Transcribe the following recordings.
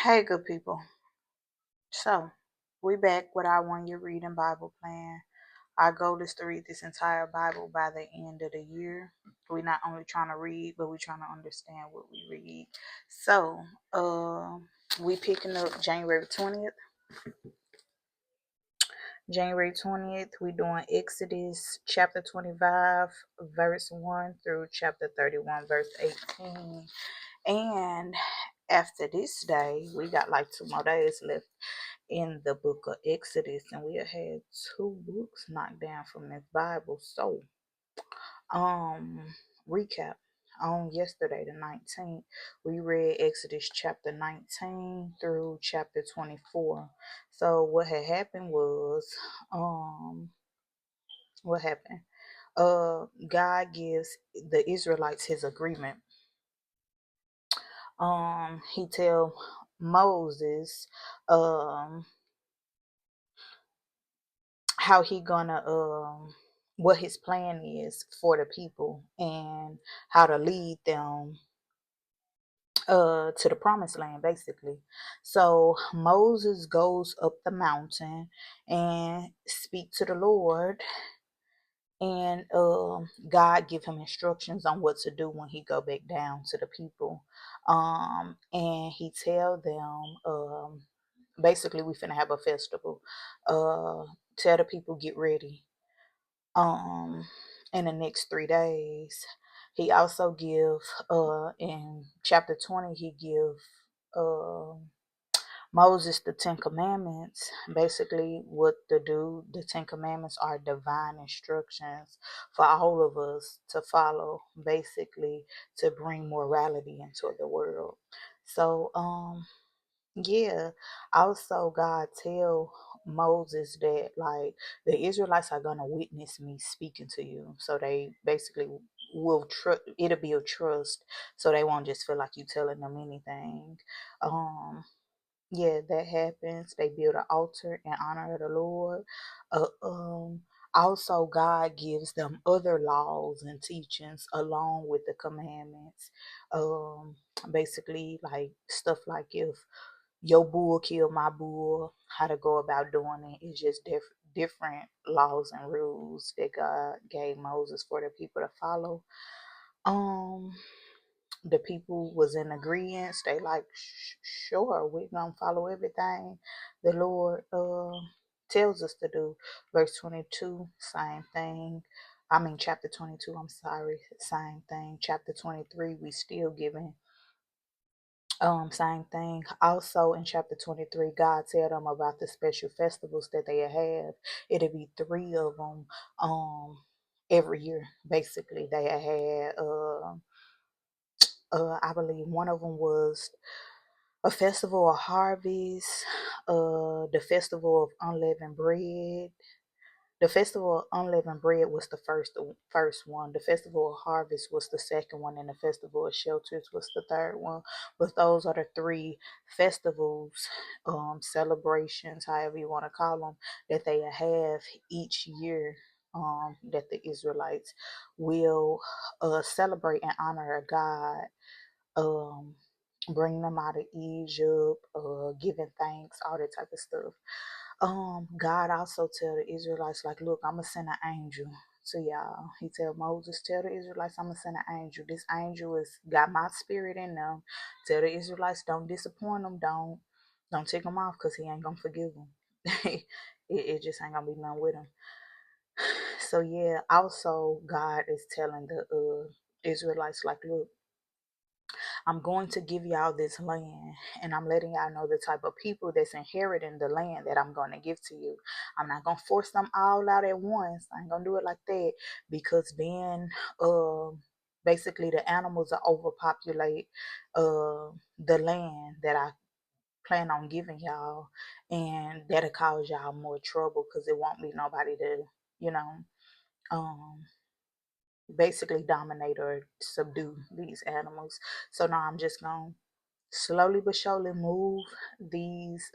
Hey, good people. So, we back with our 1 year reading Bible plan. Our goal is to read this entire Bible by the end of the year. We're not only trying to read, but we're trying to understand what we read. So, we picking up January 20th. January 20th, we doing Exodus chapter 25, verse 1 through chapter 31, verse 18. And after this day, we got like 2 more days left in the book of Exodus, and we had 2 books knocked down from this Bible. So, um, recap. On yesterday, the 19th, we read Exodus chapter 19 through chapter 24. So what had happened was, what happened? God gives the Israelites his agreement. He tell Moses, how he gonna what his plan is for the people and how to lead them to the promised land, basically. So Moses goes up the mountain and speak to the Lord, and God give him instructions on what to do when he go back down to the people. And he tell them, basically, we finna have a festival. Tell the people, get ready. um in the next 3 days. He also give, in chapter 20, he give Moses the 10 Commandments. Basically what to do. The 10 Commandments are divine instructions for all of us to follow, basically to bring morality into the world. So yeah, also God tell Moses that like the Israelites are gonna witness me speaking to you, so they basically will it'll be a trust, so they won't just feel like you telling them anything. Yeah, that happens. They build an altar in honor of the Lord. Uh, um, Also, God gives them other laws and teachings along with the commandments. Um, Basically, like stuff like if your bull killed my bull, how to go about doing it. It's just different laws and rules that God gave Moses for the people to follow. Um, the people was in agreement. They like, sure, we're gonna follow everything the Lord tells us to do. Verse 22, same thing. I mean, chapter 22, I'm sorry, same thing. Chapter 23, we still giving same thing. Also in chapter 23, God tell them about the special festivals that they have. It'll be 3 of them every year. Basically, they had I believe one of them was a festival of harvest, the festival of unleavened bread. The festival of unleavened bread was the first one. The festival of harvest was the second one, and the festival of shelters was the third one. But those are the 3 festivals, celebrations, however you want to call them, that they have each year. That the Israelites will celebrate in honor of God, um, bring them out of Egypt, giving thanks, all that type of stuff. God also tell the Israelites, like, look, I'm gonna send an angel to y'all. He tell Moses, tell the Israelites, I'm gonna send an angel. This angel is got my spirit in them. Tell the Israelites, don't disappoint them, don't take them off, because he ain't gonna forgive them. It just ain't gonna be none with him. So yeah, also God is telling the Israelites, like, look, I'm going to give y'all this land, and I'm letting y'all know the type of people that's inheriting the land that I'm going to give to you. I'm not going to force them all out at once. I ain't going to do it like that, because then basically the animals will overpopulate the land that I plan on giving y'all, and that'll cause y'all more trouble because it won't be nobody to, you know, um, basically dominate or subdue these animals. So now I'm just going to slowly but surely move these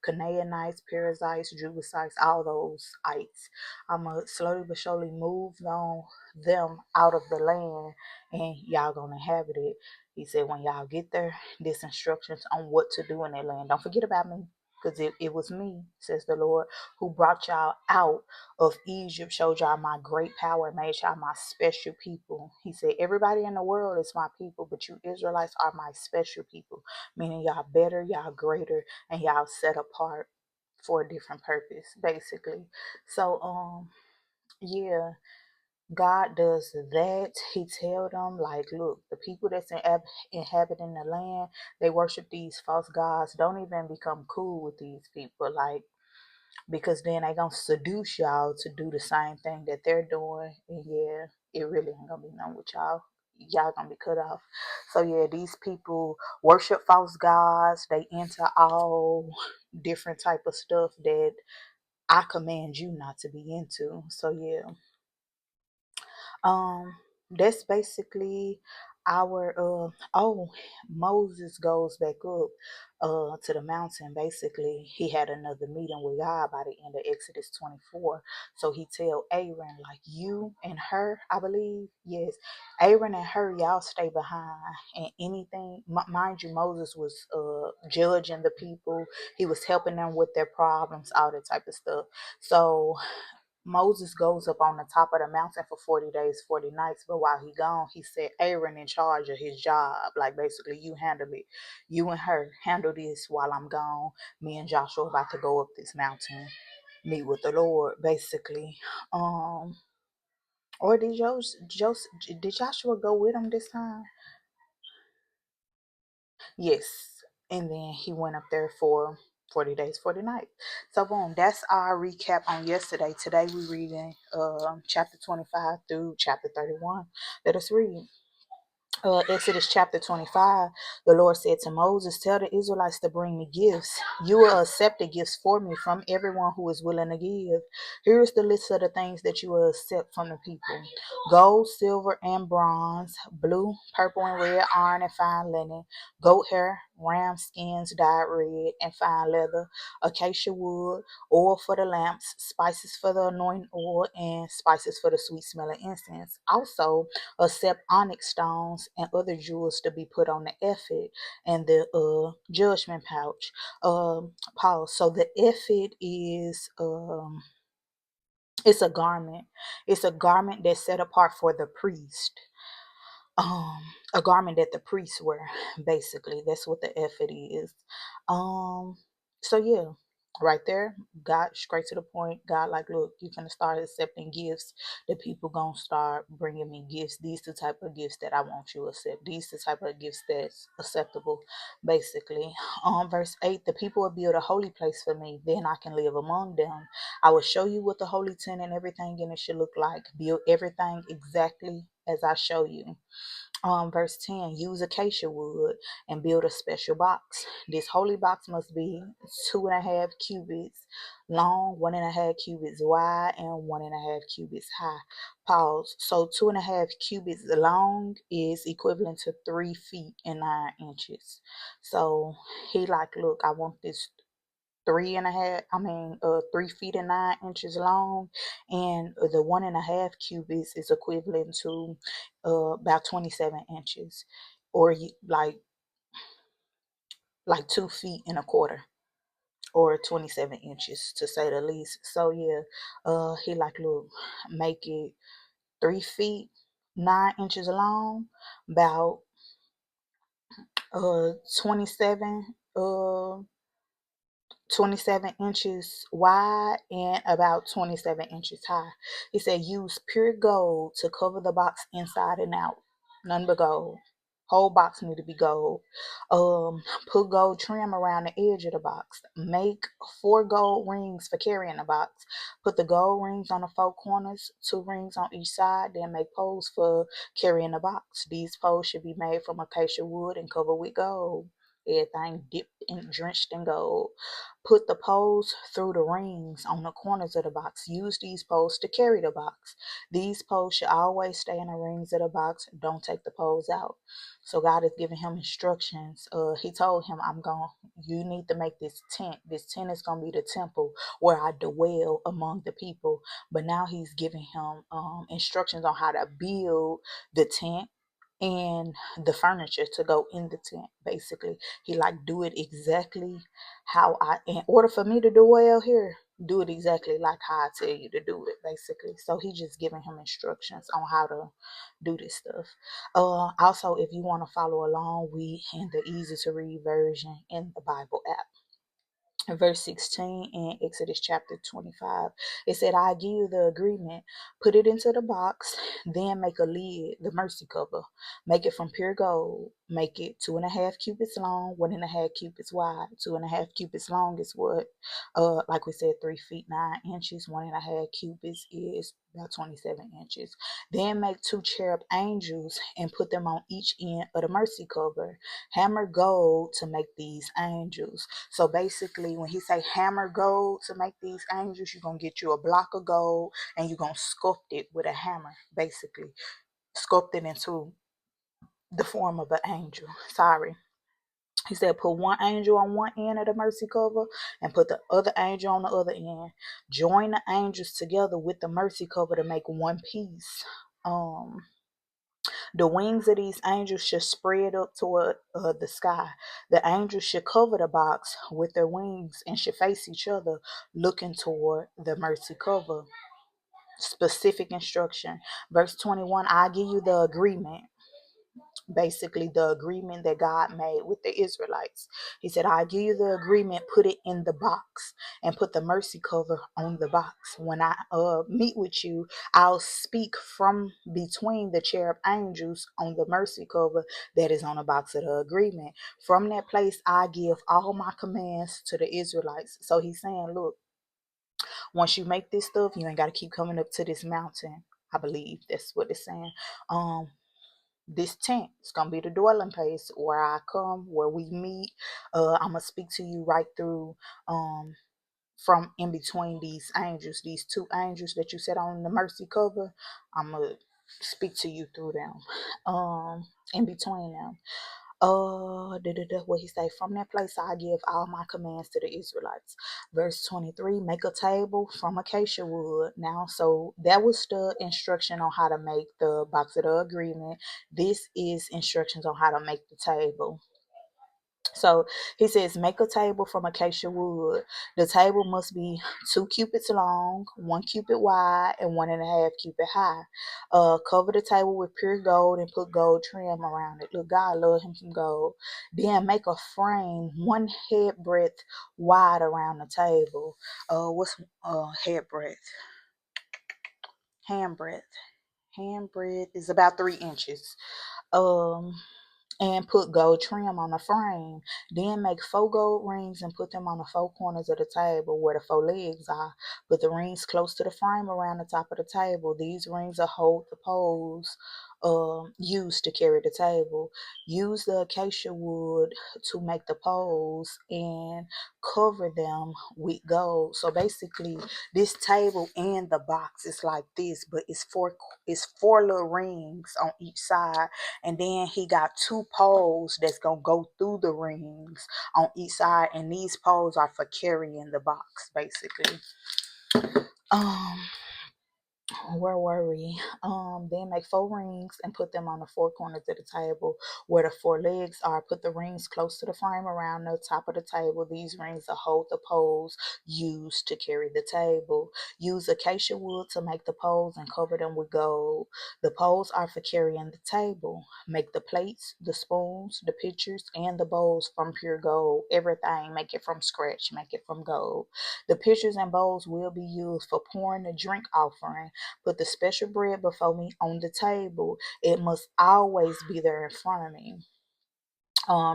Canaanites, Perizzites, Jebusites, all those ites. I'ma slowly but surely move them out of the land, and y'all gonna inhabit it. He said, when y'all get there, this instructions on what to do in that land. Don't forget about me, because it was me, says the Lord, who brought y'all out of Egypt, showed y'all my great power, and made y'all my special people. He said, everybody in the world is my people, but you Israelites are my special people, meaning y'all better, y'all greater, and y'all set apart for a different purpose, basically. So, yeah, God does that. He tell them, like, look, the people that's inhabiting the land, they worship these false gods. Don't even become cool with these people. Like, because then they gonna seduce y'all to do the same thing that they're doing, and yeah, it really ain't gonna be none with y'all. Y'all gonna be cut off. So yeah, these people worship false gods. They into all different type of stuff that I command you not to be into. So yeah, um, that's basically our Moses goes back up to the mountain. Basically, he had another meeting with God by the end of Exodus 24. So he tell Aaron, like, you and her, I believe, yes, Aaron and her, y'all stay behind, and anything, mind you, Moses was judging the people. He was helping them with their problems, all that type of stuff. So Moses goes up on the top of the mountain for 40 days, 40 nights. But while he gone, he said Aaron in charge of his job. Like, basically, you handle it. You and her handle this while I'm gone. Me and Joshua about to go up this mountain, meet with the Lord, basically. Um, or did Joshua go with him this time? Yes. And then he went up there for 40 days, 40 nights. So boom, that's our recap on yesterday. Today we reading chapter 25 through chapter 31. Let us read. Exodus chapter 25, the Lord said to Moses, tell the Israelites to bring me gifts. You will accept the gifts for me from everyone who is willing to give. Here is the list of the things that you will accept from the people: gold, silver, and bronze, blue, purple, and red iron and fine linen, goat hair, ram skins dyed red and fine leather, acacia wood, oil for the lamps, spices for the anointing oil, and spices for the sweet smelling incense. Also, accept onyx stones and other jewels to be put on the ephod and the judgment pouch. Pause. So the ephod is it's a garment. It's a garment that's set apart for the priest. um a garment that the priests wear, basically. That's what the ephod is. um so yeah, right there, God straight to the point. God like, look, you gonna start accepting gifts. The people gonna start bringing me gifts. These the type of gifts that I want you to accept. These the type of gifts that's acceptable, basically. Verse 8, the people will build a holy place for me, then I can live among them. I will show you what the holy tent and everything in it should look like. Build everything exactly as I show you. Verse 10, use acacia wood and build a special box. This holy box must be 2.5 cubits long, 1.5 cubits wide, and 1.5 cubits high. Pause. So 2.5 cubits long is equivalent to 3 feet and 9 inches. So he like, look, I want this 3 feet and 9 inches long, and the 1.5 cubits is equivalent to about 27 inches, or like 2 feet and a quarter, or 27 inches to say the least. So yeah, he like, look, make it 3 feet 9 inches long, about 27 27 inches wide, and about 27 inches high. He said, use pure gold to cover the box inside and out. None but gold. Whole box need to be gold. Put gold trim around the edge of the box. Make 4 gold rings for carrying the box. Put the gold rings on the 4 corners, 2 rings on each side. Then make poles for carrying the box. These poles should be made from acacia wood and covered with gold. everything dipped and drenched in gold. Put the poles through the rings on the corners of the box. Use these poles to carry the box. These poles should always stay in the rings of the box. Don't take the poles out. So God is giving him instructions. He told him, you need to make this tent. This tent is gonna be the temple where I dwell among the people. But now he's giving him instructions on how to build the tent and the furniture to go in the tent. Basically, he like, do it exactly how in order for me to do well here, do it exactly like how I tell you to do it, basically. So he just giving him instructions on how to do this stuff. Also, if you want to follow along, we in the easy to read version in the Bible app. Verse 16 in Exodus chapter 25. It said, I give you the agreement, put it into the box, then make a lid, the mercy cover. Make it from pure gold. Make it 2.5 cubits long, 1.5 cubits wide. 2.5 cubits long is what? Like we said, 3 feet 9 inches. 1.5 cubits is about 27 inches. Then make 2 cherub angels and put them on each end of the mercy cover. Hammer gold to make these angels. So basically, when he say hammer gold to make these angels, you're going to get you a block of gold and you're going to sculpt it with a hammer, basically. Sculpt it into the form of an angel. Sorry. He said, put one angel on one end of the mercy cover and put the other angel on the other end. Join the angels together with the mercy cover to make one piece. The wings of these angels should spread up toward the sky. The angels should cover the box with their wings and should face each other, looking toward the mercy cover. Specific instruction. Verse 21, I give you the agreement. Basically, the agreement that God made with the Israelites. He said, I give you the agreement, put it in the box and put the mercy cover on the box. When I meet with you, I'll speak from between the cherub angels on the mercy cover that is on the box of the agreement. From that place, I give all my commands to the Israelites. So he's saying, look, once you make this stuff, you ain't got to keep coming up to this mountain. I believe that's what it's saying. This tent is gonna be the dwelling place where I come, where we meet. I'm gonna speak to you right through from in between these angels, these 2 angels that you set on the mercy cover. I'm gonna speak to you through them, in between them. What he say? From that place I give all my commands to the Israelites. Verse 23, make a table from acacia wood. Now, so that was the instruction on how to make the box of the agreement. This is instructions on how to make the table. So he says, make a table from acacia wood. The table must be 2 cubits long, 1 cubit wide, and 1.5 cubit high. Cover the table with pure gold and put gold trim around it. Look, God love him some gold. Then make a frame 1 head breadth wide around the table. What's head breadth? Hand breadth. Hand breadth is about 3 inches. And put gold trim on the frame. Then make 4 gold rings and put them on the 4 corners of the table where the 4 legs are. Put the rings close to the frame around the top of the table. These rings will hold the poles used to carry the table. Use the acacia wood to make the poles and cover them with gold. So basically, this table and the box is like this, but it's four little rings on each side, and then he got 2 poles that's gonna go through the rings on each side, and these poles are for carrying the box, basically. um where were we? Then make 4 rings and put them on the 4 corners of the table where the 4 legs are. Put the rings close to the frame around the top of the table. These rings will hold the poles used to carry the table. Use acacia wood to make the poles and cover them with gold. The poles are for carrying the table. Make the plates, the spoons, the pitchers, and the bowls from pure gold. Everything, make it from scratch. Make it from gold. The pitchers and bowls will be used for pouring the drink offering. Put the special bread before me on the table. It must always be there in front of me.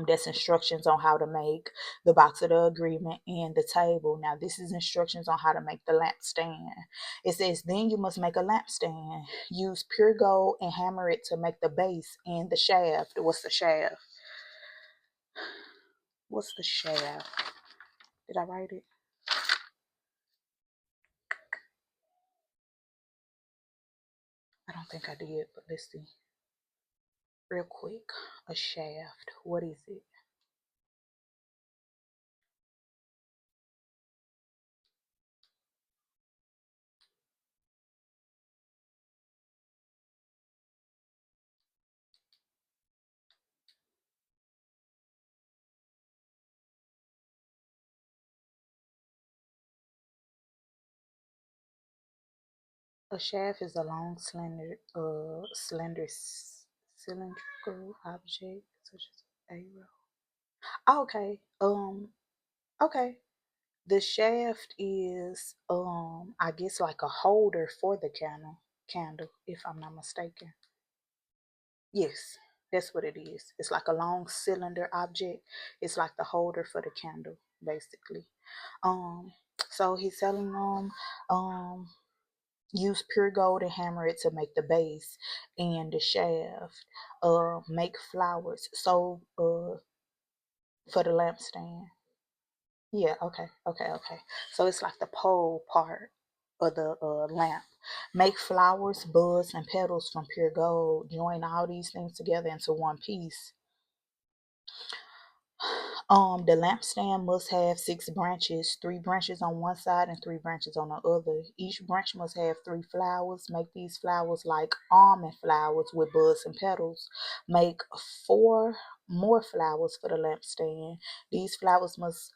That's instructions on how to make the box of the agreement and the table. Now, this is instructions on how to make the lampstand. It says, then you must make a lampstand. Use pure gold and hammer it to make the base and the shaft. What's the shaft? What's the shaft? Did I write it? I don't think I did, but let's see. Real quick. A shaft. What is it? A shaft is a long, cylindrical object such as a arrow. Okay. Okay. The shaft is I guess like a holder for the candle, if I'm not mistaken. Yes, that's what it is. It's like a long cylinder object. It's like the holder for the candle, basically. Um, so he's telling them, use pure gold and hammer it to make the base and the shaft. Make flowers. So, for the lampstand. Yeah, okay. So it's like the pole part of the lamp. Make flowers, buds, and petals from pure gold. Join all these things together into one piece. The lampstand must have 6 branches, 3 branches on one side and 3 branches on the other. Each branch must have 3 flowers. Make these flowers like almond flowers with buds and petals. Make 4 more flowers for the lampstand. These flowers must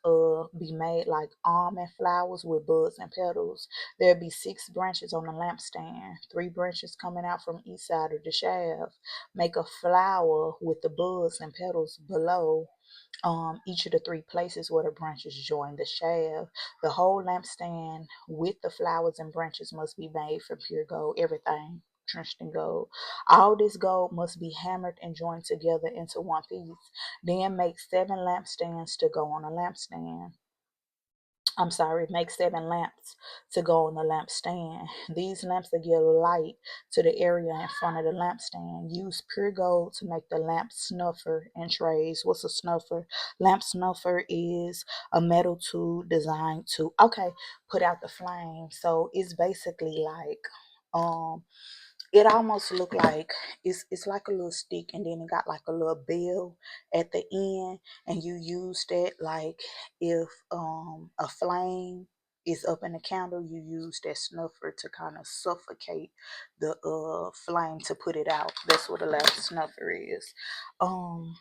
be made like almond flowers with buds and petals. There'll be 6 branches on the lampstand, 3 branches coming out from each side of the shaft. Make a flower with the buds and petals below each of the 3 places where the branches join the shaft. The whole lampstand with the flowers and branches must be made from pure gold, everything drenched in gold. All this gold must be hammered and joined together into one piece. Then make 7 lampstands to go on a lampstand. I'm sorry, make 7 lamps to go on the lampstand. These lamps will give light to the area in front of the lampstand. Use pure gold to make the lamp snuffer and trays. What's a snuffer? Lamp snuffer is a metal tool designed to, okay, put out the flame. So it's basically like, um, it almost look like it's like a little stick, and then it got like a little bell at the end, and you use that like if a flame is up in the candle, you use that snuffer to kind of suffocate the flame to put it out. That's what a lamp snuffer is. um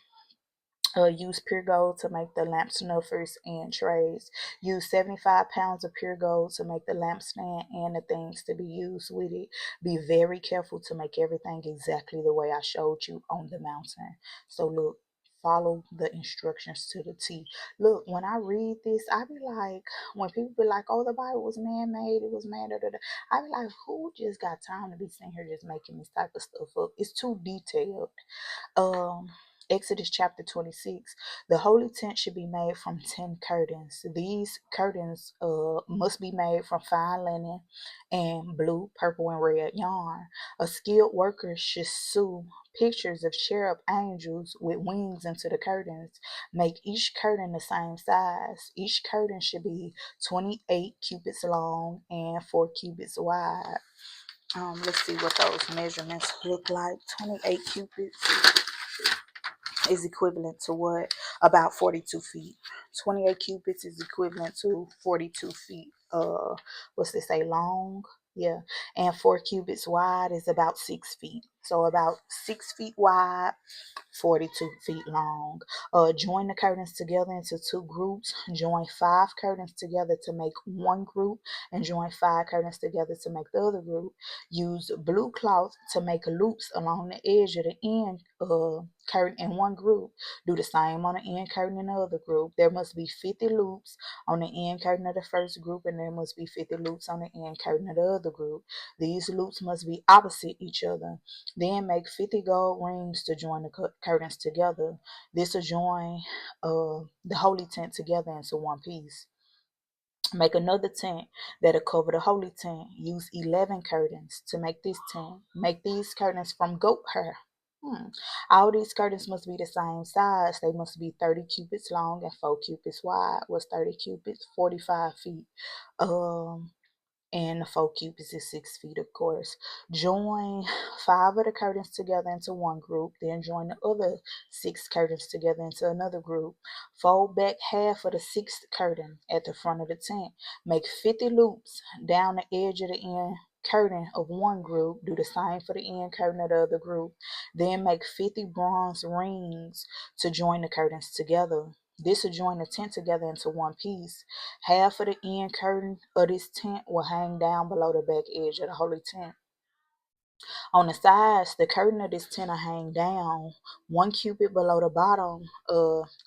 Use pure gold to make the lamp snuffers and trays. Use 75 pounds of pure gold to make the lampstand and the things to be used with it. Be very careful to make everything exactly the way I showed you on the mountain. So look, follow the instructions to the T. Look, when I read this, I be like, when people be like, oh, the Bible was man-made, it was man, da, da, da. I be like, who just got time to be sitting here just making this type of stuff up? It's too detailed. um Exodus chapter 26. The holy tent should be made from 10 curtains. These curtains must be made from fine linen and blue, purple, and red yarn. A skilled worker should sew pictures of cherub angels with wings into the curtains. Make each curtain the same size. Each curtain should be 28 cubits long and 4 cubits wide. Let's see what those measurements look like. 28 cubits is equivalent to what? About 42 feet. 28 cubits is equivalent to 42 feet. What's they say? Long? Yeah. And 4 cubits wide is about 6 feet. So about 6 feet wide, 42 feet long. Join the curtains together into 2 groups. Join 5 curtains together to make one group, and join 5 curtains together to make the other group. Use blue cloth to make loops along the edge of the end curtain in one group. Do the same on the end curtain in the other group. There must be 50 loops on the end curtain of the first group, and there must be 50 loops on the end curtain of the other group. These loops must be opposite each other. Then make 50 gold rings to join the curtains together. This will join the holy tent together into one piece. Make another tent that'll cover the holy tent. Use 11 curtains to make this tent. Make these curtains from goat hair. Hmm. All these curtains must be the same size. They must be 30 cubits long and 4 cubits wide. What's 30 cubits? 45 feet. Um, and the 4 cubits is 6 feet, of course. Join 5 of the curtains together into one group, then join the other 6 curtains together into another group. Fold back half of the 6th curtain at the front of the tent. Make 50 loops down the edge of the end curtain of one group. Do the same for the end curtain of the other group. Then make 50 bronze rings to join the curtains together. This will join the tent together into one piece. Half of the end curtain of this tent will hang down below the back edge of the holy tent. On the sides, the curtain of this tent will hang down 1 cubit below the bottom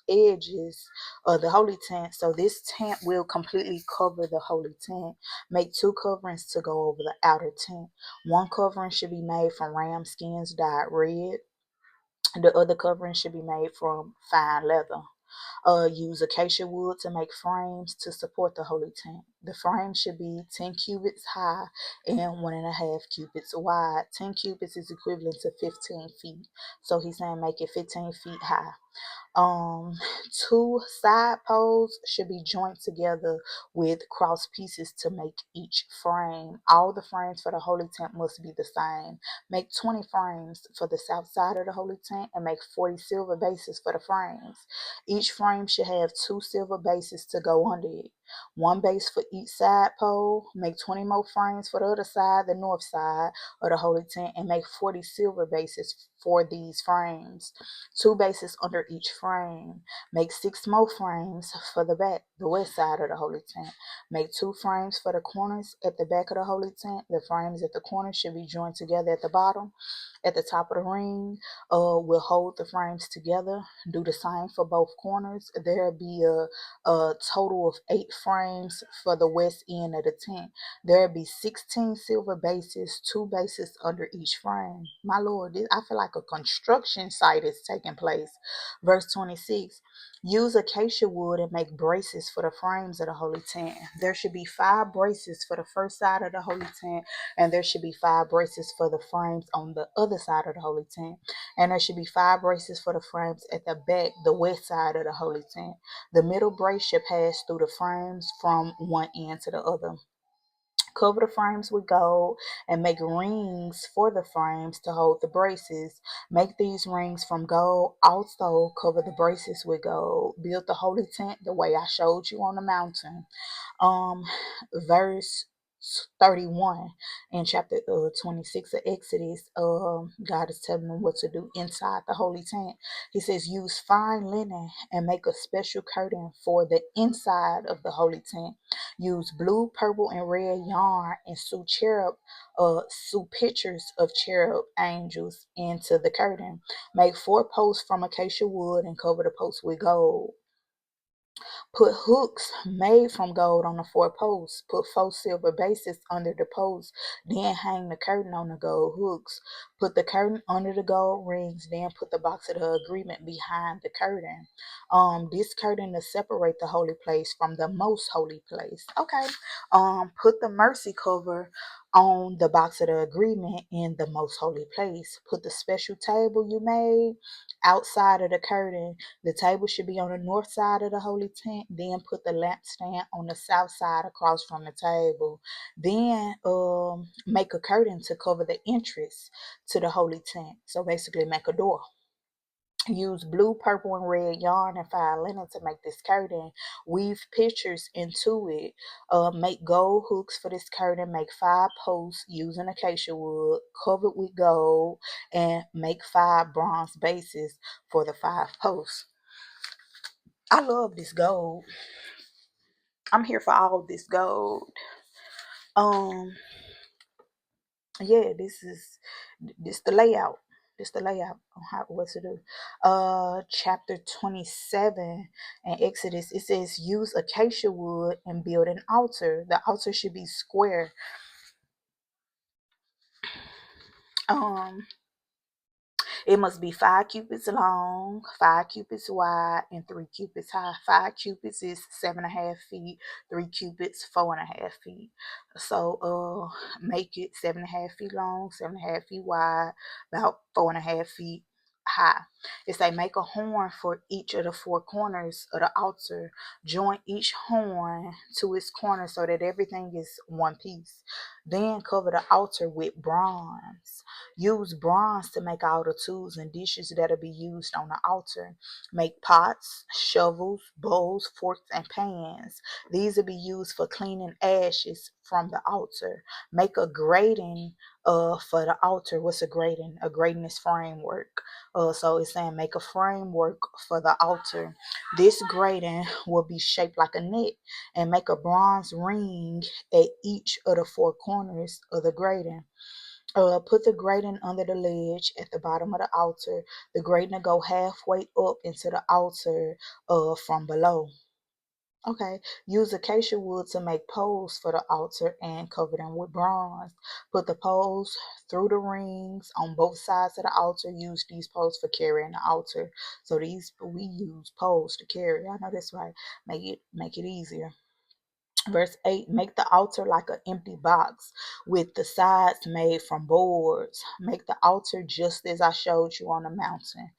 edges of the holy tent. So this tent will completely cover the holy tent. Make 2 coverings to go over the outer tent. One covering should be made from ram skins dyed red. The other covering should be made from fine leather. Use acacia wood to make frames to support the holy tent. The frame should be 10 cubits high and 1.5 cubits wide. 10 cubits is equivalent to 15 feet. So he's saying make it 15 feet high. Um, 2 side poles should be joined together with cross pieces to make each frame. All the frames for the holy tent must be the same. Make 20 frames for the south side of the holy tent and make 40 silver bases for the frames. Each frame should have 2 silver bases to go under it. One base for each side pole. Make 20 more frames for the other side, the north side of the holy tent, and make 40 silver bases for these frames. 2 bases under each frame. Make 6 more frames for the back, the west side of the holy tent. Make 2 frames for the corners at the back of the holy tent. The frames at the corners should be joined together at the bottom. At the top of the ring, will hold the frames together. Do the same for both corners. There'll be a total of 8 frames for the west end of the tent. There'll be 16 silver bases, 2 bases under each frame. My Lord, I feel like a construction site is taking place. Verse 26. Use acacia wood and make braces for the frames of the holy tent. There should be 5 braces for the first side of the holy tent, and there should be 5 braces for the frames on the other side of the holy tent. And there should be 5 braces for the frames at the back, the west side of the holy tent. The middle brace should pass through the frames from one end to the other. Cover the frames with gold and make rings for the frames to hold the braces. Make these rings from gold. Also cover the braces with gold. Build the holy tent the way I showed you on the mountain. um Verse 31 in chapter 26 of Exodus. God is telling them what to do inside the holy tent. He says, use fine linen and make a special curtain for the inside of the holy tent. Use blue, purple, and red yarn and sew pictures of cherub angels into the curtain. Make 4 posts from acacia wood and cover the posts with gold. Put hooks made from gold on the 4 posts. Put 4 silver bases under the posts. Then hang the curtain on the gold hooks. Put the curtain under the gold rings. Then put the box of the agreement behind the curtain. This curtain to separate the holy place from the most holy place. Okay. Put the mercy cover on the box of the agreement in the most holy place. Put the special table you made outside of the curtain. The table should be on the north side of the holy tent. Then put the lampstand on the south side across from the table. Then make a curtain to cover the entrance to the holy tent. So basically make a door. Use blue, purple, and red yarn and fine linen to make this curtain. Weave pictures into it. Make gold hooks for this curtain. Make 5 posts using acacia wood covered with gold, and make 5 bronze bases for the 5 posts. I love this gold. I'm here for all this gold. Um, yeah, this the layout. This the layout on how what to do. Chapter 27 in Exodus, it says use acacia wood and build an altar. The altar should be square. Um, It must be 5 cubits long, 5 cubits wide, and 3 cubits high. 5 cubits is 7.5 feet. 3 cubits, 4.5 feet. So make it 7.5 feet long, 7.5 feet wide, about 4.5 feet high. It say make a horn for each of the four corners of the altar. Join each horn to its corner so that everything is one piece. Then cover the altar with bronze. Use bronze to make all the tools and dishes that'll be used on the altar. Make pots, shovels, bowls, forks, and pans. These will be used for cleaning ashes from the altar. Make a grating for the altar. What's a grating? A grating is framework. So it's saying make a framework for the altar. This grating will be shaped like a net, and make a bronze ring at each of the four corners of the grating. Put the grating under the ledge at the bottom of the altar. The grating will go halfway up into the altar from below. Okay, use acacia wood to make poles for the altar and cover them with bronze. Put the poles through the rings on both sides of the altar. Use these poles for carrying the altar. So these we use poles to carry. I know that's right. Make it easier. Verse 8, make the altar like an empty box with the sides made from boards. Make the altar just as I showed you on the mountain.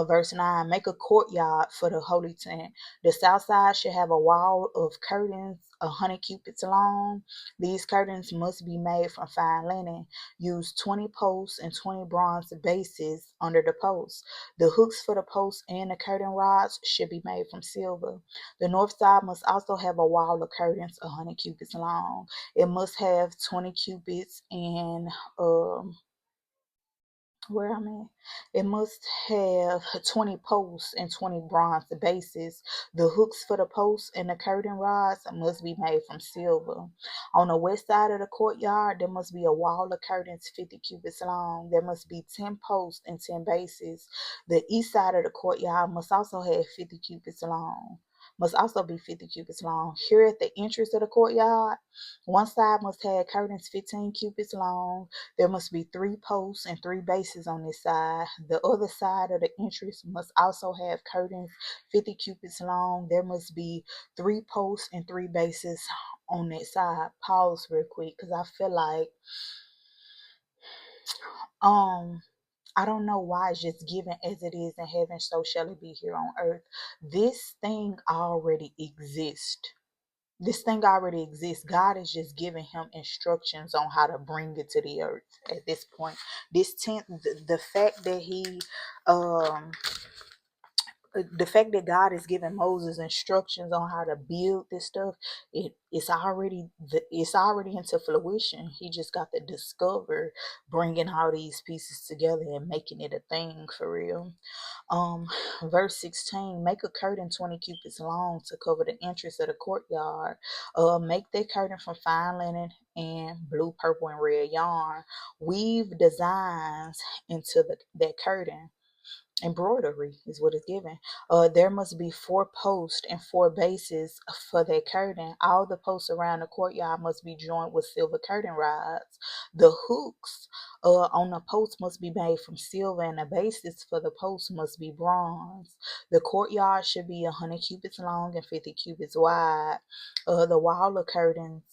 Verse 9, make a courtyard for the holy tent. The south side should have a wall of curtains 100 cubits long. These curtains must be made from fine linen. Use 20 posts and 20 bronze bases under the posts. The hooks for the posts and the curtain rods should be made from silver. The north side must also have a wall of curtains 100 cubits long. It must have 20 cubits and where I'm at. It must have 20 posts and 20 bronze bases. The hooks for the posts and the curtain rods must be made from silver. On the west side of the courtyard, there must be a wall of curtains 50 cubits long. There must be 10 posts and 10 bases. The east side of the courtyard must also have 50 cubits long. Must also be 50 cubits long. Here at the entrance of the courtyard, one side must have curtains 15 cubits long. There must be 3 posts and 3 bases on this side. The other side of the entrance must also have curtains 50 cubits long. There must be 3 posts and 3 bases on that side. Pause real quick because I feel like um I don't know why it's just given as it is in heaven, so shall it be here on earth. This thing already exists. This thing already exists. God is just giving him instructions on how to bring it to the earth at this point. This tent, the fact that um, the fact that God is giving Moses instructions on how to build this stuff, it's already into fruition. He just got to discover bringing all these pieces together and making it a thing for real. Um, Verse 16, make a curtain 20 cubits long to cover the entrance of the courtyard. Make that curtain from fine linen and blue, purple, and red yarn. Weave designs into that curtain. Embroidery is what it's given. There must be 4 posts and 4 bases for that curtain. All the posts around the courtyard must be joined with silver curtain rods. The hooks on the posts must be made from silver, and the bases for the posts must be bronze. The courtyard should be 100 cubits long and 50 cubits wide. The wall of curtains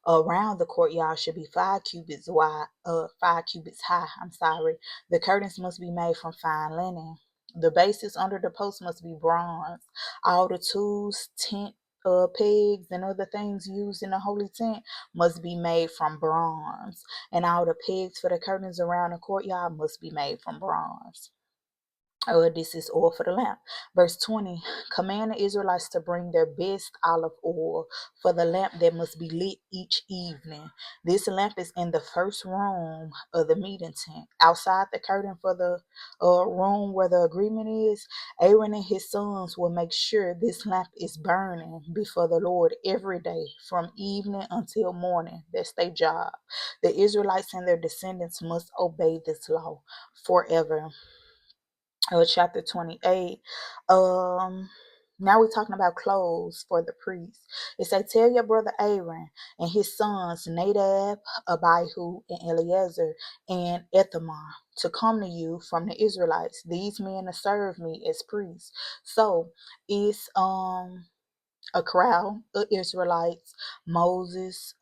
around the courtyard should be 5 cubits wide, 5 cubits high. I'm sorry. The curtains must be made from fine linen. The bases under the post must be bronze. All the tools, tent pegs, and other things used in the holy tent must be made from bronze. And all the pegs for the curtains around the courtyard must be made from bronze. This is oil for the lamp. Verse 20, command the Israelites to bring their best olive oil for the lamp that must be lit each evening. This lamp is in the first room of the meeting tent. Outside the curtain for the room where the agreement is, Aaron and his sons will make sure this lamp is burning before the Lord every day from evening until morning. That's their job. The Israelites and their descendants must obey this law forever. Chapter 28. Now we're talking about clothes for the priest. It say, tell your brother Aaron and his sons Nadab, Abihu, and Eleazar, and Ithamar to come to you from the Israelites. These men to serve me as priests. So it's a crowd of Israelites. Moses,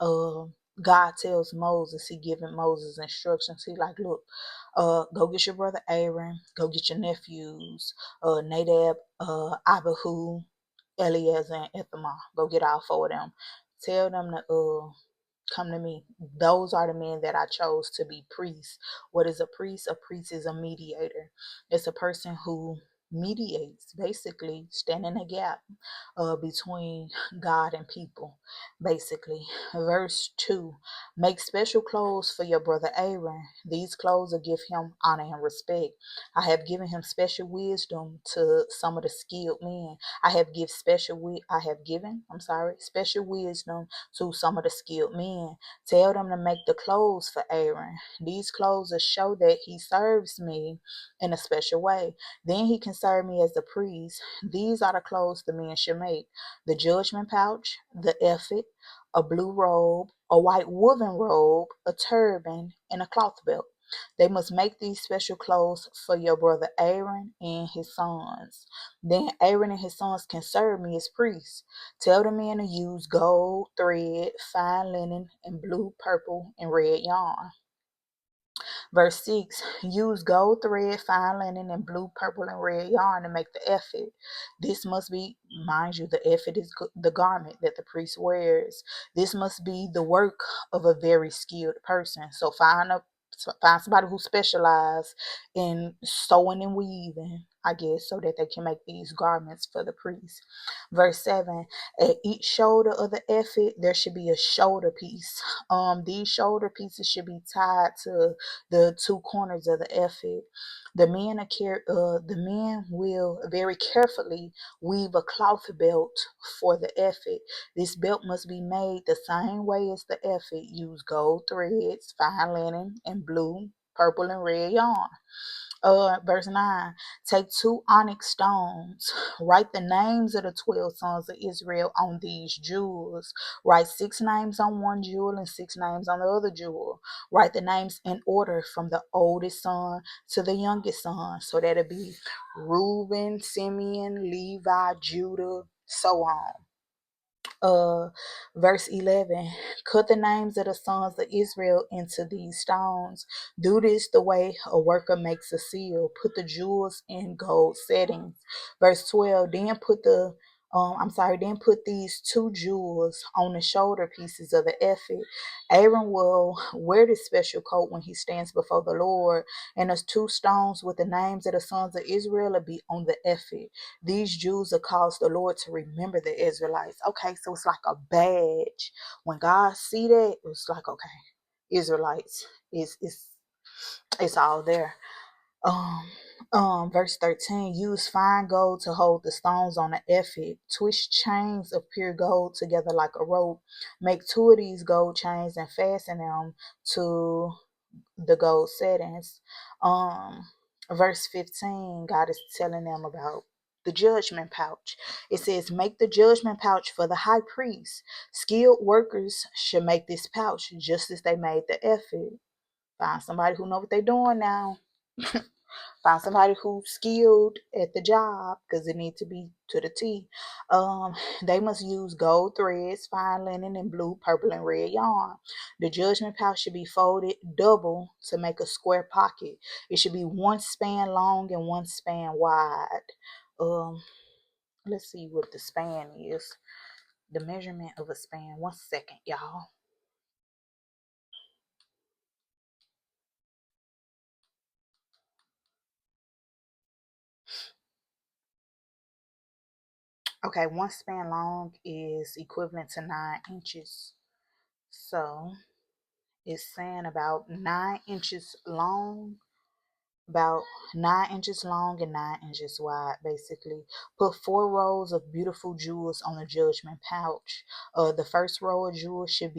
God tells Moses, he giving Moses instructions. He like, look, Go get your brother Aaron, go get your nephews, Nadab, Abihu, Eleazar, and Ithamar. Go get all four of them. Tell them to come to me. Those are the men that I chose to be priests. What is a priest? A priest is a mediator. It's a person who mediates, basically, stand in a gap between God and people, basically. Verse 2, make special clothes for your brother Aaron. These clothes will give him honor and respect. I have given him special wisdom to some of the skilled men. I have given, special wisdom to some of the skilled men. Tell them to make the clothes for Aaron. These clothes will show that he serves me in a special way. Then he can serve me as the priest. These are the clothes the men should make: the judgment pouch, the ephod, a blue robe, a white woven robe, a turban, and a cloth belt. They must make these special clothes for your brother Aaron and his sons. Then Aaron and his sons can serve me as priests. Tell the men to use gold, thread, fine linen, and blue, purple, and red yarn. Verse 6, use gold thread, fine linen, and blue, purple, and red yarn to make the ephod. This must be, mind you, the ephod is the garment that the priest wears. This must be the work of a very skilled person. So find somebody who specializes in sewing and weaving, I guess, so that they can make these garments for the priest. Verse 7, at each shoulder of the ephod, there should be a shoulder piece. These shoulder pieces should be tied to the two corners of the ephod. The men will very carefully weave a cloth belt for the ephod. This belt must be made the same way as the ephod. Use gold threads, fine linen, and blue, purple, and red yarn. Verse 9, take two onyx stones, write the names of the 12 sons of Israel on these jewels. Write 6 names on one jewel and 6 names on the other jewel. Write the names in order from the oldest son to the youngest son. So that'll be Reuben, Simeon, Levi, Judah, so on. uh Verse 11, cut the names of the sons of Israel into these stones. Do this the way a worker makes a seal. Put the jewels in gold settings. Verse 12, then put these two jewels on the shoulder pieces of the ephod. Aaron will wear this special coat when he stands before the Lord, and those two stones with the names of the sons of Israel will be on the ephod. These Jews will cause the Lord to remember the Israelites. Okay, so it's like a badge. When God see that, it's like, okay, Israelites, it's all there. Um, Verse 13, use fine gold to hold the stones on the ephod. Twist chains of pure gold together like a rope. Make two of these gold chains and fasten them to the gold settings. Um, Verse 15, God is telling them about the judgment pouch. It says, make the judgment pouch for the high priest. Skilled workers should make this pouch just as they made the ephod. Find somebody who know what they're doing now. Find somebody who's skilled at the job, because it needs to be to the T. They must use gold threads, fine linen, and blue, purple, and red yarn. The judgment pouch should be folded double to make a square pocket. It should be one span long and one span wide. Um, let's see what the span is. The measurement of a span. 1 second, y'all. Okay, one span long is equivalent to 9 inches. So it's saying about 9 inches long, about 9 inches long and 9 inches wide, basically. Put 4 rows of beautiful jewels on the judgment pouch. The first row of jewels should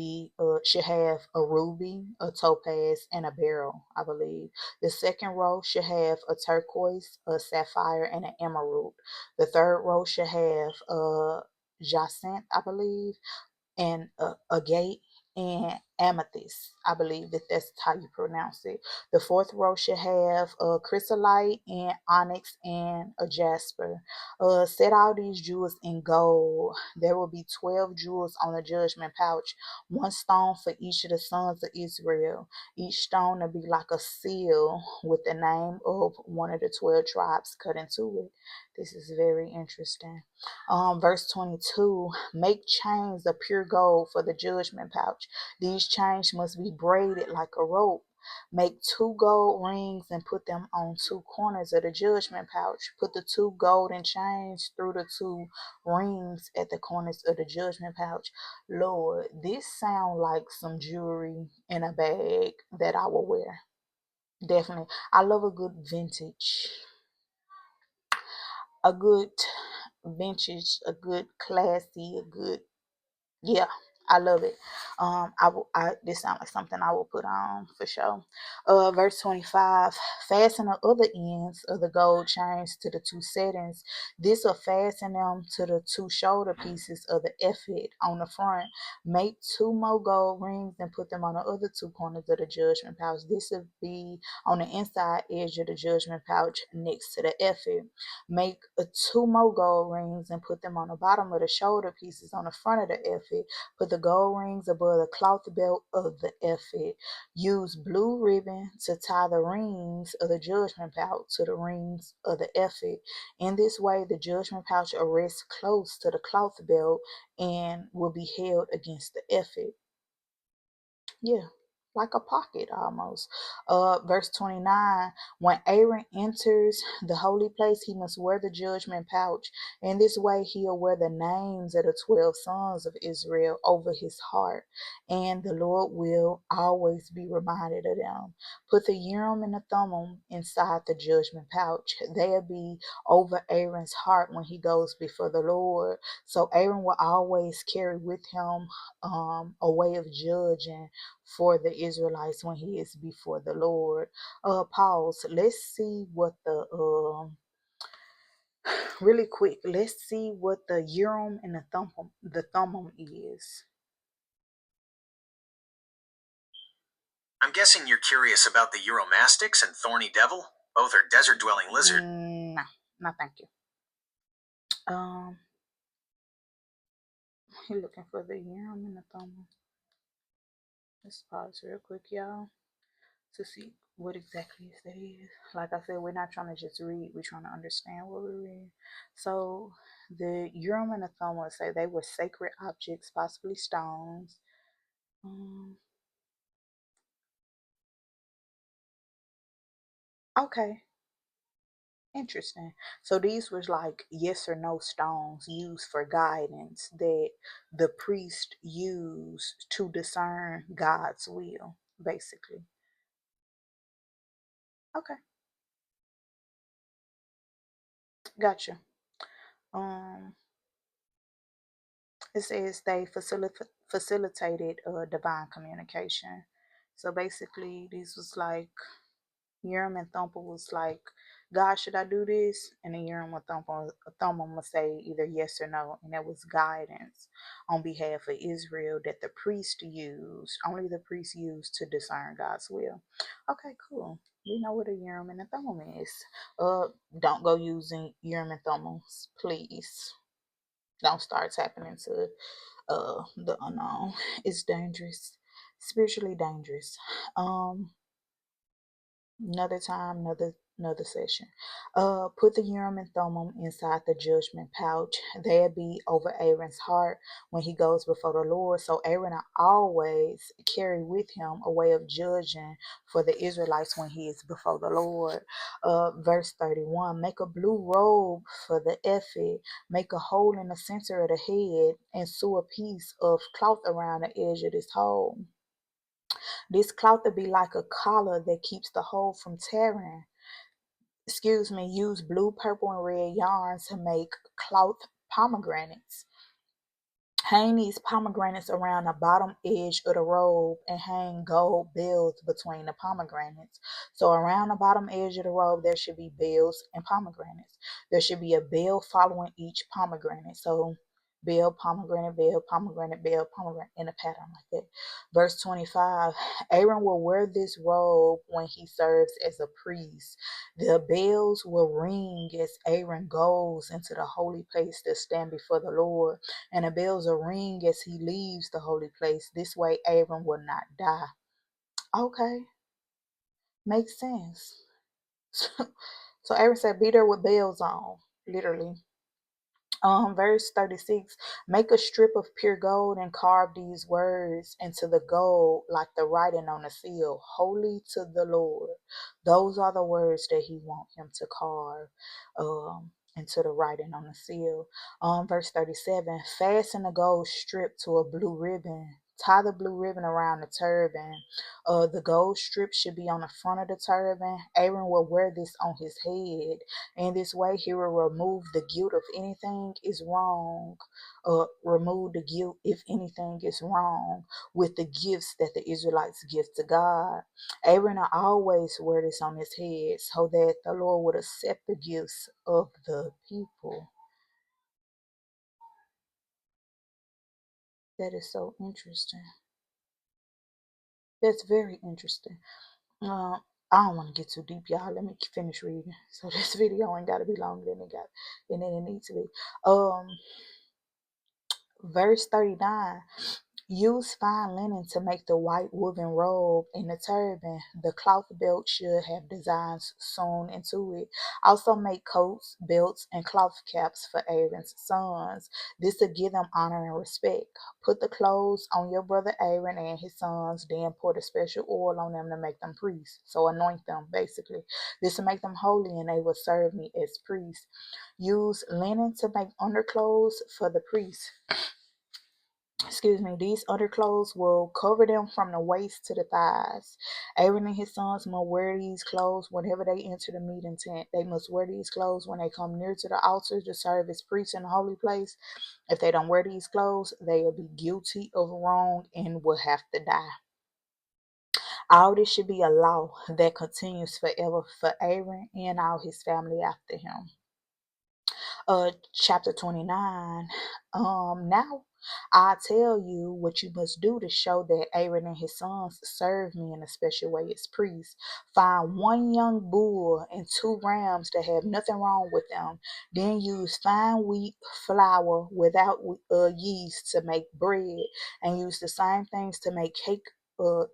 have a ruby, a topaz, and a beryl, I believe. The second row should have a turquoise, a sapphire, and an emerald. The third row should have a jacinth, I believe, and a agate and amethyst. I believe that that's how you pronounce it. The fourth row should have a chrysolite and onyx and a jasper. Set all these jewels in gold. There will be 12 jewels on the judgment pouch, one stone for each of the sons of Israel. Each stone will be like a seal with the name of one of the 12 tribes cut into it. This is very interesting. Verse 22, make chains of pure gold for the judgment pouch. These chains must be braided like a rope. Make 2 gold rings and put them on 2 corners of the judgment pouch. Put the 2 golden chains through the 2 rings at the corners of the judgment pouch. Lord, this sounds like some jewelry in a bag that I will wear. Definitely. I love a good vintage, a good classy, a good, yeah, I love it. This sounds like something I will put on for sure. Verse 25, fasten the other ends of the gold chains to the 2 settings. This will fasten them to the 2 shoulder pieces of the ephod on the front. Make 2 more gold rings and put them on the other 2 corners of the judgment pouch. This will be on the inside edge of the judgment pouch next to the ephod. Make 2 more gold rings and put them on the bottom of the shoulder pieces on the front of the ephod. Put the gold rings above the cloth belt of the ephod. Use blue ribbon to tie the rings of the judgment pouch to the rings of the ephod. In this way, the judgment pouch will rest close to the cloth belt and will be held against the ephod. Yeah, like a pocket almost. Verse 29, when Aaron enters the holy place, he must wear the judgment pouch. In this way, he'll wear the names of the 12 sons of Israel over his heart, and the Lord will always be reminded of them. Put the Urim and the Thummim inside the judgment pouch. They'll be over Aaron's heart when he goes before the Lord. So Aaron will always carry with him a way of judging for the Israelites when he is before the Lord. Pause. Let's see what the really quick. Let's see what the Urim and the Thummim is. I'm guessing you're curious about the Uromastyx and Thorny Devil? Both are desert-dwelling lizards. No, no, thank you. You're looking for the Urim and the Thummim. Let's pause real quick, y'all, to see what exactly that is. Like I said, we're not trying to just read, we're trying to understand what we're reading. So the Urim and the Thummim say they were sacred objects, possibly stones. Okay, interesting. So these was like yes or no stones used for guidance that the priest used to discern God's will, basically. Okay, gotcha. Um, It says they facilitated divine communication. So basically, this was like Urim and Thummim was like, God, should I do this? And then Urim and Thummim would say either yes or no. And that was guidance on behalf of Israel that the priest used, only the priest used to discern God's will. Okay, cool. We know what a Urim and a Thummim is. Don't go using Urim and Thummim, please. Don't start tapping into the unknown. It's dangerous, spiritually dangerous. Another time, another session. Put the Urim and Thummim inside the judgment pouch. They'll be over Aaron's heart when he goes before the Lord. So Aaron will always carry with him a way of judging for the Israelites when he is before the Lord. Verse 31, make a blue robe for the ephod. Make a hole in the center of the head and sew a piece of cloth around the edge of this hole. This cloth will be like a collar that keeps the hole from tearing. Use blue, purple, and red yarn to make cloth pomegranates. Hang these pomegranates around the bottom edge of the robe and hang gold bells between the pomegranates. So around the bottom edge of the robe, there should be bells and pomegranates. There should be a bell following each pomegranate. So bell, pomegranate, bell, pomegranate, bell, pomegranate, in a pattern like that. Verse 25, Aaron will wear this robe when he serves as a priest. The bells will ring as Aaron goes into the holy place to stand before the Lord, and the bells will ring as he leaves the holy place. This way, Aaron will not die. Okay, makes sense. So Aaron said, "Be there with bells on," literally. Verse 36, make a strip of pure gold and carve these words into the gold like the writing on a seal, holy to the Lord. Those are the words that he wants him to carve into the writing on the seal. Verse 37, fasten the gold strip to a blue ribbon. Tie the blue ribbon around the turban. The gold strip should be on the front of the turban. Aaron will wear this on his head. In this way, he will remove the guilt of anything is wrong, remove the guilt if anything is wrong with the gifts that the Israelites give to God. Aaron will always wear this on his head so that the Lord would accept the gifts of the people. That is so interesting. That's very interesting. Uh, I don't want to get too deep, y'all. Let me finish reading. So this video ain't got to be longer than it needs to be. Verse 39, use fine linen to make the white woven robe and the turban. The cloth belt should have designs sewn into it. Also make coats, belts, and cloth caps for Aaron's sons. This will give them honor and respect. Put the clothes on your brother Aaron and his sons, then pour the special oil on them to make them priests. So anoint them, basically. This will make them holy and they will serve me as priests. Use linen to make underclothes for the priests. These underclothes will cover them from the waist to the thighs. Aaron and his sons must wear these clothes whenever they enter the meeting tent. They must wear these clothes when they come near to the altar to serve as priests in the holy place. If they don't wear these clothes, they will be guilty of wrong and will have to die. All this should be a law that continues forever for Aaron and all his family after him. Chapter 29. Now I tell you what you must do to show that Aaron and his sons serve me in a special way as priests. Find one young bull and two rams that have nothing wrong with them. Then use fine wheat flour without yeast to make bread, and use the same things to make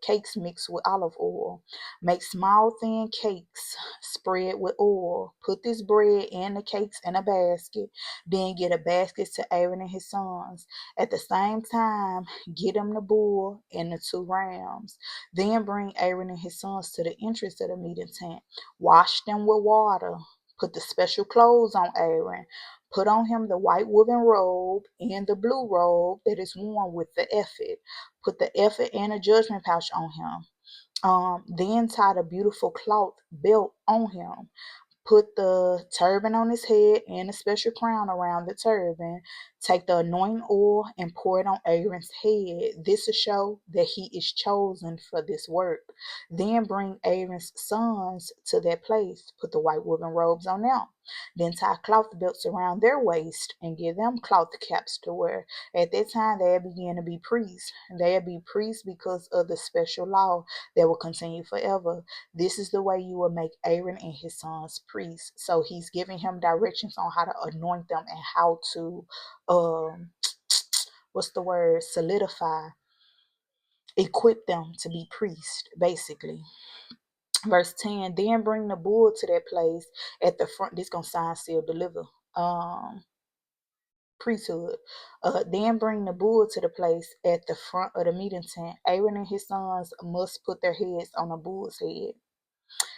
cakes mixed with olive oil. Make small thin cakes, spread with oil. Put this bread and the cakes in a basket. Then get a basket to Aaron and his sons. At the same time, get them the bull and the two rams. Then bring Aaron and his sons to the entrance of the meeting tent. Wash them with water. Put the special clothes on Aaron. Put on him the white woven robe and the blue robe that is worn with the ephod. Put the ephod and a judgment pouch on him. Then tie the beautiful cloth belt on him. Put the turban on his head and a special crown around the turban. Take the anointing oil and pour it on Aaron's head. This will show that he is chosen for this work. Then bring Aaron's sons to that place. Put the white woven robes on them. Then tie cloth belts around their waist and give them cloth caps to wear. At that time, they'll begin to be priests. They'll be priests because of the special law that will continue forever. This is the way you will make Aaron and his sons priests. So he's giving him directions on how to anoint them and how to, what's the word, solidify, equip them to be priests, basically. Verse 10, then bring the bull to that place at the front. This gonna sign, seal, deliver. Priesthood. Then bring the bull to the place at the front of the meeting tent. Aaron and his sons must put their heads on the bull's head.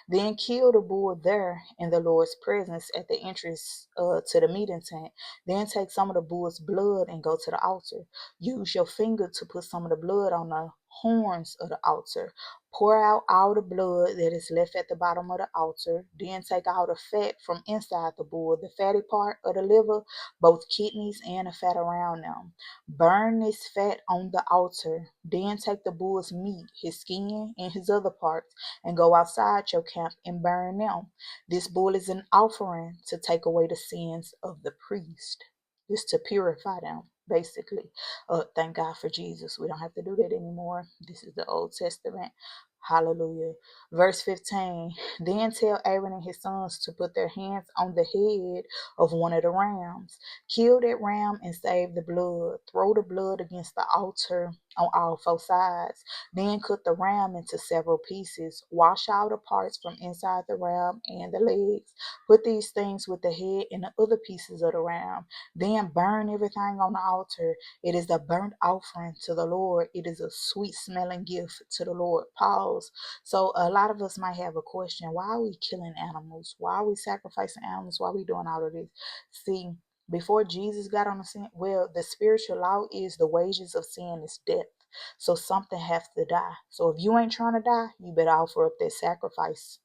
Then kill the bull there in the Lord's presence at the entrance to the meeting tent. Then take some of the bull's blood and go to the altar. Use your finger to put some of the blood on the horns of the altar. Pour out all the blood that is left at the bottom of the altar. Then take all the fat from inside the bull, the fatty part of the liver, both kidneys and the fat around them. Burn this fat on the altar. Then take the bull's meat, his skin, and his other parts, and go outside your camp and burn them. This bull is an offering to take away the sins of the priest. This to purify them, basically. Thank God for Jesus. We don't have to do that anymore. This is the Old Testament. Hallelujah. Verse 15. Then tell Aaron and his sons to put their hands on the head of one of the rams. Kill that ram and save the blood. Throw the blood against the altar on all four sides. Then cut the ram into several pieces. Wash out the parts from inside the ram and the legs. Put these things with the head and the other pieces of the ram. Then burn everything on the altar. It is a burnt offering to the Lord. It is a sweet smelling gift to the Lord. Pause. So a lot of us might have a question. Why are we killing animals? Why are we sacrificing animals? Why are we doing all of this? See, before Jesus got on the scene, well, the spiritual law is the wages of sin is death. So something has to die. So if you ain't trying to die, you better offer up that sacrifice.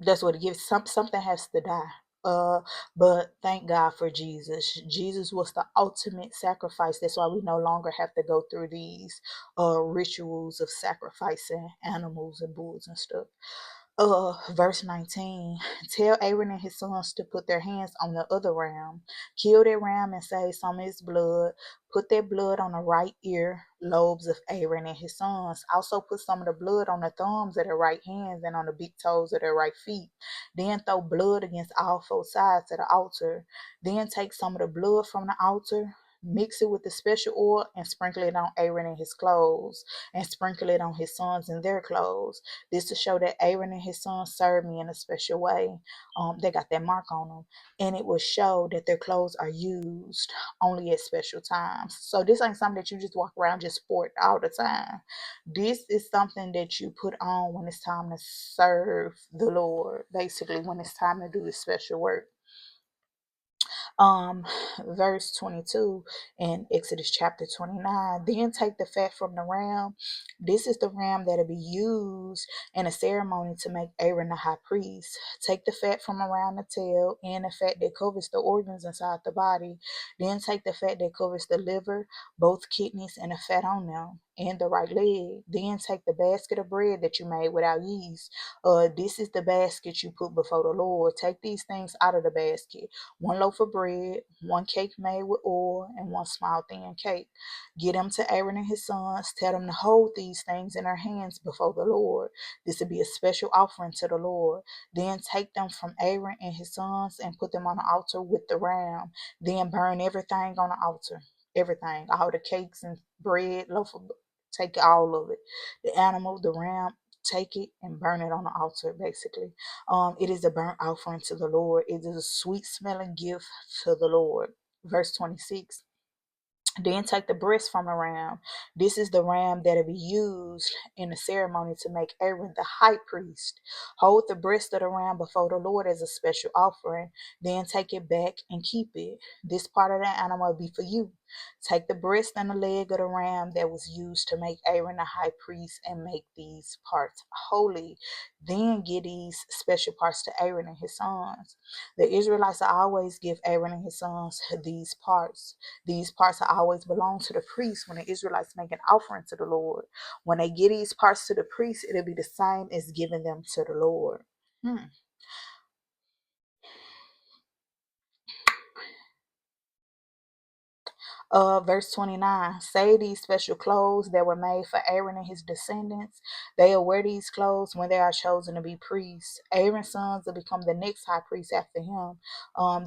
That's what it gives. Something has to die. Uh, but thank God for Jesus. Jesus was the ultimate sacrifice. That's why we no longer have to go through these rituals of sacrificing animals and bulls and stuff. Verse 19. Tell Aaron and his sons to put their hands on the other ram. Kill that ram and save some of its blood. Put that blood on the right ear lobes of Aaron and his sons. Also put some of the blood on the thumbs of their right hands and on the big toes of their right feet. Then throw blood against all four sides of the altar. Then take some of the blood from the altar, mix it with the special oil, and sprinkle it on Aaron and his clothes, and sprinkle it on his sons and their clothes. This to show that Aaron and his sons served me in a special way. They got that mark on them, and it will show that their clothes are used only at special times. So this ain't something that you just walk around just sport all the time. This is something that you put on when it's time to serve the Lord. Basically, when it's time to do the special work. um Verse 22 in Exodus chapter 29. Then take the fat from the ram. This is the ram that'll be used in a ceremony to make Aaron the high priest. Take the fat from around the tail and the fat that covers the organs inside the body. Then take the fat that covers the liver, both kidneys, and the fat on them, and the right leg. Then take the basket of bread that you made without yeast. This is the basket you put before the Lord. Take these things out of the basket: one loaf of bread, one cake made with oil, and one small thin cake. Get them to Aaron and his sons. Tell them to hold these things in their hands before the Lord. This will be a special offering to the Lord. Then take them from Aaron and his sons and put them on the altar with the ram. Then burn everything on the altar. Everything, all the cakes and bread, loaf of, take all of it. The animal, the ram, take it and burn it on the altar, basically. It is a burnt offering to the Lord. It is a sweet smelling gift to the Lord. Verse 26. Then take the breast from the ram. This is the ram that will be used in the ceremony to make Aaron the high priest. Hold the breast of the ram before the Lord as a special offering. Then take it back and keep it. This part of the animal will be for you. Take the breast and the leg of the ram that was used to make Aaron the high priest and make these parts holy. Then give these special parts to Aaron and his sons. The Israelites always give Aaron and his sons these parts. These parts always belong to the priest when the Israelites make an offering to the Lord. When they give these parts to the priest, it'll be the same as giving them to the Lord. Hmm. Verse 29. Say these special clothes that were made for Aaron and his descendants. They will wear these clothes when they are chosen to be priests. Aaron's sons will become the next high priest after him.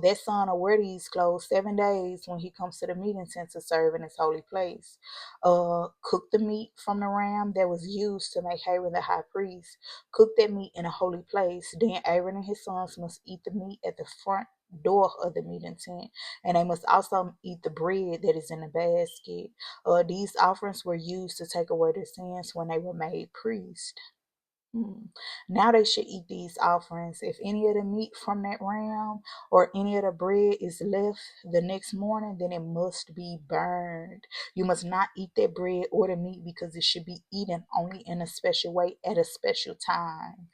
That son will wear these clothes 7 days when he comes to the meeting tent to serve in his holy place. Cook the meat from the ram that was used to make Aaron the high priest. Cook that meat in a holy place. Then Aaron and his sons must eat the meat at the front door of the meeting tent, and they must also eat the bread that is in the basket. These offerings were used to take away their sins when they were made priests. Now they should eat these offerings. If any of the meat from that ram or any of the bread is left the next morning, then it must be burned. You must not eat that bread or the meat because it should be eaten only in a special way at a special time.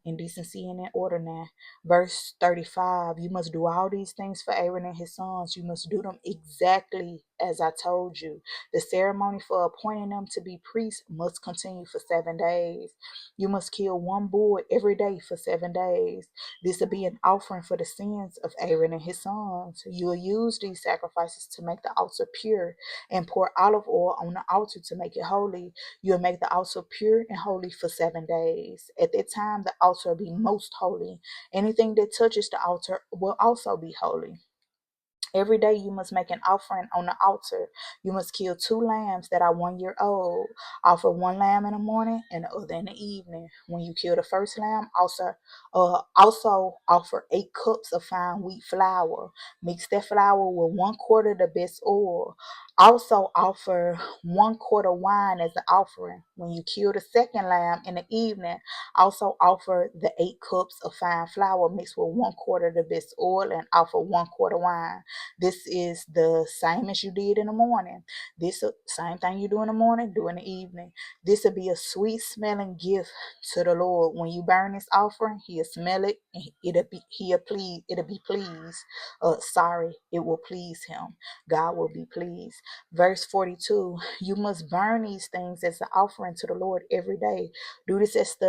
In decency and in order now. Verse 35. You must do all these things for Aaron and his sons. You must do them exactly as I told you. The ceremony for appointing them to be priests must continue for 7 days. You must kill one bull every day for 7 days. This will be an offering for the sins of Aaron and his sons. You will use these sacrifices to make the altar pure and pour olive oil on the altar to make it holy. You will make the altar pure and holy for 7 days. At that time, the altar will be most holy. Anything that touches the altar will also be holy. Every day you must make an offering on the altar. You must kill 2 lambs that are 1 year old. Offer one lamb in the morning and the other in the evening. When you kill the first lamb, also offer 8 cups of fine wheat flour. Mix that flour with 1/4 of the best oil. Also offer 1 quart of wine as an offering. When you kill the second lamb in the evening, also offer the 8 cups of fine flour mixed with 1/4 of the best oil and offer 1 quart of wine. This is the same as you did in the morning. This same thing you do in the morning, do in the evening. This will be a sweet smelling gift to the Lord. When you burn this offering, He'll smell it and it'll be pleased. It will please Him. God will be pleased. Verse 42. You must burn these things as an offering to the Lord every day. Do this at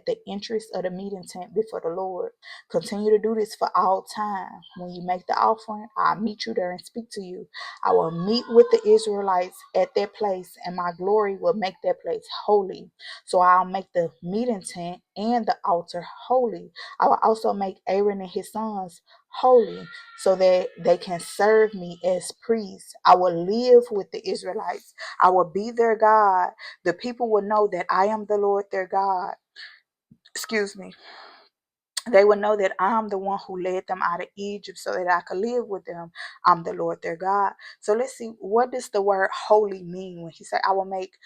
the entrance of the meeting tent before the Lord. Continue to do this for all time. When you make the offering, I'll meet you there and speak to you. I will meet with the Israelites at that place, and my glory will make that place holy. So I'll make the meeting tent and the altar holy. I will also make Aaron and his sons holy so that they can serve me as priests. I will live with the Israelites. I will be their God. The people will know that I am the Lord their God. Excuse me. They will know that I'm the one who led them out of Egypt so that I could live with them. I'm the Lord their God. So let's see, what does the word holy mean when He said, I will make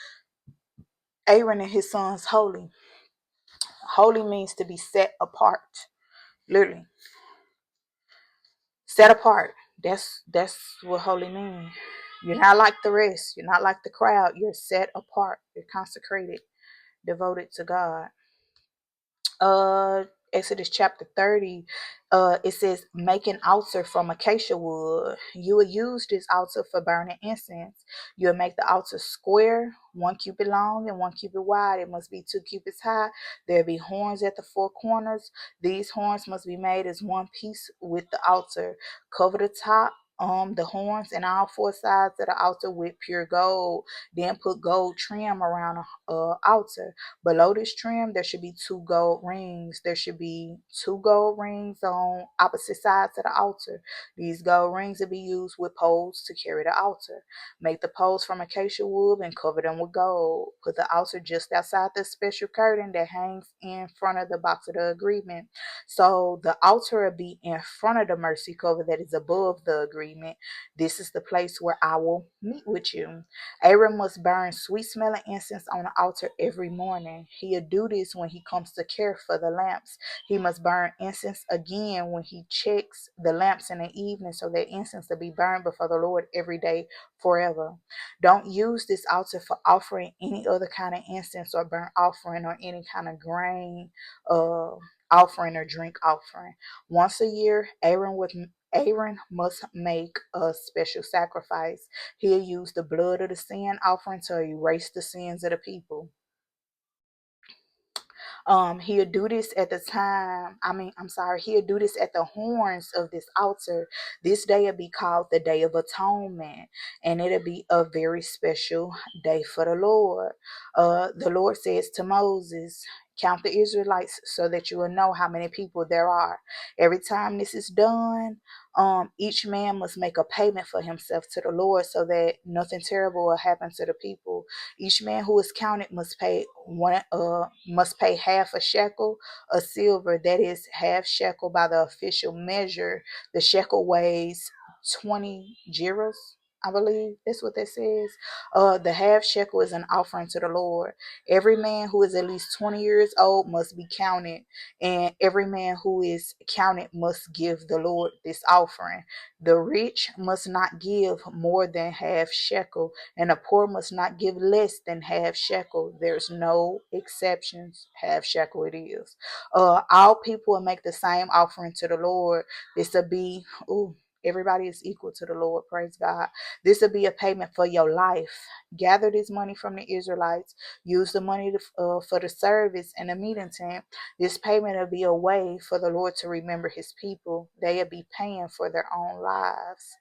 Aaron and his sons holy? Holy means to be set apart. Literally. Set apart. That's what holy means. You're not like the rest. You're not like the crowd. You're set apart. You're consecrated, devoted to God. uh Exodus chapter 30, it says, make an altar from acacia wood. You will use this altar for burning incense. You'll make the altar square, 1 cubit long and 1 cubit wide. It must be 2 cubits high. There'll be horns at the 4 corners. These horns must be made as one piece with the altar. Cover the top, the horns and all 4 sides of the altar with pure gold. Then put gold trim around the altar. Below this trim, there should be 2 gold rings. There should be 2 gold rings on opposite sides of the altar. These gold rings will be used with poles to carry the altar. Make the poles from acacia wood and cover them with gold. Put the altar just outside the special curtain that hangs in front of the box of the agreement. So the altar will be in front of the mercy cover that is above the agreement. This is the place where I will meet with you. Aaron must burn sweet smelling incense on the altar every morning. He'll do this when he comes to care for the lamps. He must burn incense again when he checks the lamps in the evening, so that incense will be burned before the Lord every day forever. Don't use this altar for offering any other kind of incense or burnt offering or any kind of grain uh, offering or drink offering. Once a year, Aaron must make a special sacrifice. He'll use the blood of the sin offering to erase the sins of the people. He'll do this at the time. He'll do this at the horns of this altar. This day will be called the Day of Atonement, and it'll be a very special day for the Lord. The Lord says to Moses, count the Israelites so that you will know how many people there are. Every time this is done, each man must make a payment for himself to the Lord so that nothing terrible will happen to the people. Each man who is counted must pay half a shekel of silver, that is half shekel by the official measure. The shekel weighs 20 gerahs. I believe that's what that says. The half shekel is an offering to the Lord. Every man who is at least 20 years old must be counted, and every man who is counted must give the Lord this offering. The rich must not give more than half shekel, and the poor must not give less than half shekel. There's no exceptions. Half shekel it is. All people will make the same offering to the Lord. This will be, ooh, Everybody is equal to the Lord. Praise God. This will be a payment for your life. Gather this money from the Israelites. Use the money for the service and the meeting tent. This payment will be a way for the Lord to remember his people. They will be paying for their own lives.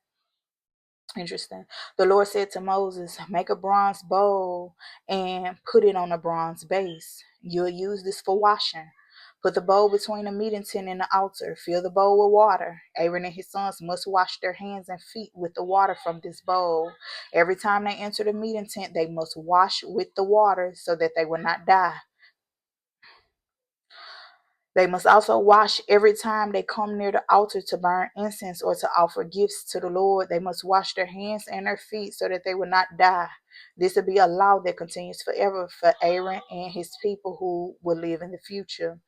Interesting. The Lord said to Moses, make a bronze bowl and put it on a bronze base. You'll use this for washing. Put the bowl between the meeting tent and the altar. Fill the bowl with water. Aaron and his sons must wash their hands and feet with the water from this bowl. Every time they enter the meeting tent, they must wash with the water so that they will not die. They must also wash every time they come near the altar to burn incense or to offer gifts to the Lord. They must wash their hands and their feet so that they will not die. This will be a law that continues forever for Aaron and his people who will live in the future.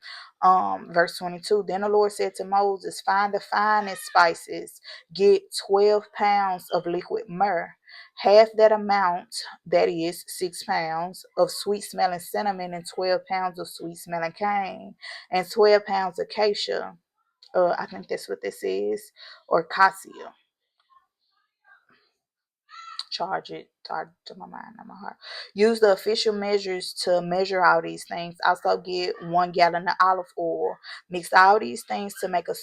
Verse 22. Then the Lord said to Moses, find the finest spices, get 12 pounds of liquid myrrh, half that amount, that is 6 pounds, of sweet smelling cinnamon, and 12 pounds of sweet smelling cane, and 12 pounds of acacia. I think that's what this is, or cassia. Charge to my mind and my heart. Use the official measures to measure all these things. Also get 1 gallon of olive oil. Mix all these things to make a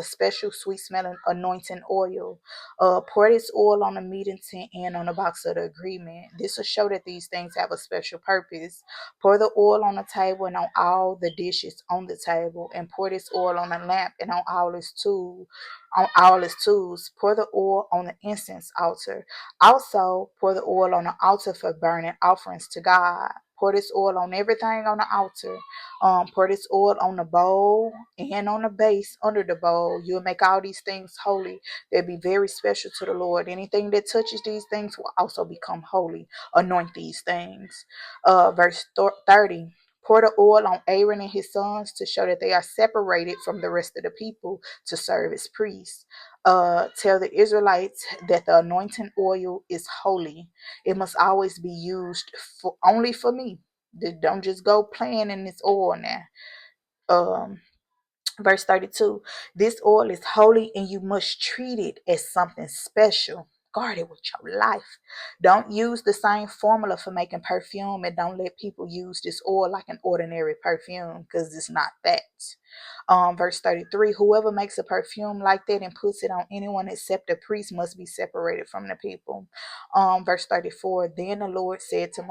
special sweet smelling anointing oil. Pour this oil on the meeting tent and on the box of the agreement. This will show that these things have a special purpose. Pour the oil on the table and on all the dishes on the table, and pour this oil on the lamp and on all its tools. Pour the oil on the incense altar. Also, pour the oil on the altar for burning offerings to God. Pour this oil on everything on the altar. Pour this oil on the bowl and on the base under the bowl. You'll make all these things holy. They'll be very special to the Lord. Anything that touches these things will also become holy. Anoint these things. Verse 30. Pour the oil on Aaron and his sons to show that they are separated from the rest of the people to serve as priests. Tell the Israelites that the anointing oil is holy. It must always be used only for me. Don't just go playing in this oil now. Um, Verse 32. This oil is holy and you must treat it as something special. Guard it with your life. Don't use the same formula for making perfume, and don't let people use this oil like an ordinary perfume, because it's not that. Verse 33. Whoever makes a perfume like that and puts it on anyone except a priest must be separated from the people. Verse 34. Then the Lord said to me,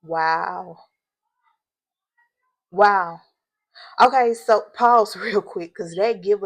wow. Wow. Okay, so pause real quick, because that give us